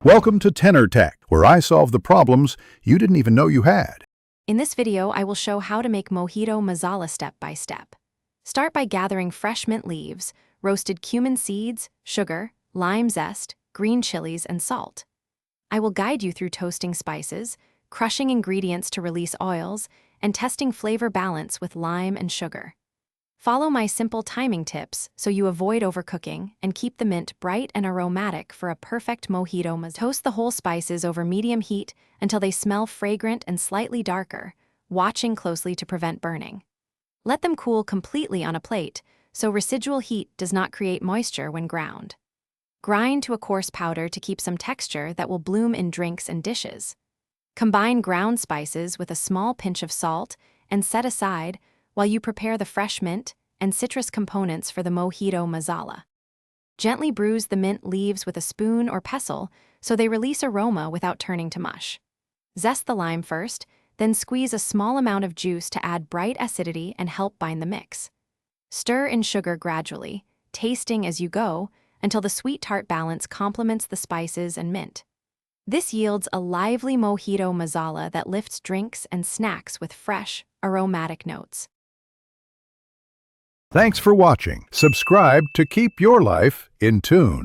Welcome to Tenor Tech, where I solve the problems you didn't even know you had. In this video, I will show how to make Mojito Masala step by step. Start by gathering fresh mint leaves, roasted cumin seeds, sugar, lime zest, green chilies, and salt. I will guide you through toasting spices, crushing ingredients to release oils, and testing flavor balance with lime and sugar. Follow my simple timing tips so you avoid overcooking and keep the mint bright and aromatic for a perfect mojito. Toast the whole spices over medium heat until they smell fragrant and slightly darker, watching closely to prevent burning. Let them cool completely on a plate so residual heat does not create moisture when ground. Grind to a coarse powder to keep some texture that will bloom in drinks and dishes. Combine ground spices with a small pinch of salt and set aside while you prepare the fresh mint and citrus components for the Mojito Masala. Gently bruise the mint leaves with a spoon or pestle so they release aroma without turning to mush. Zest the lime first, then squeeze a small amount of juice to add bright acidity and help bind the mix. Stir in sugar gradually, tasting as you go, until the sweet-tart balance complements the spices and mint. This yields a lively Mojito Masala that lifts drinks and snacks with fresh, aromatic notes. Thanks for watching. Subscribe to keep your life in tune.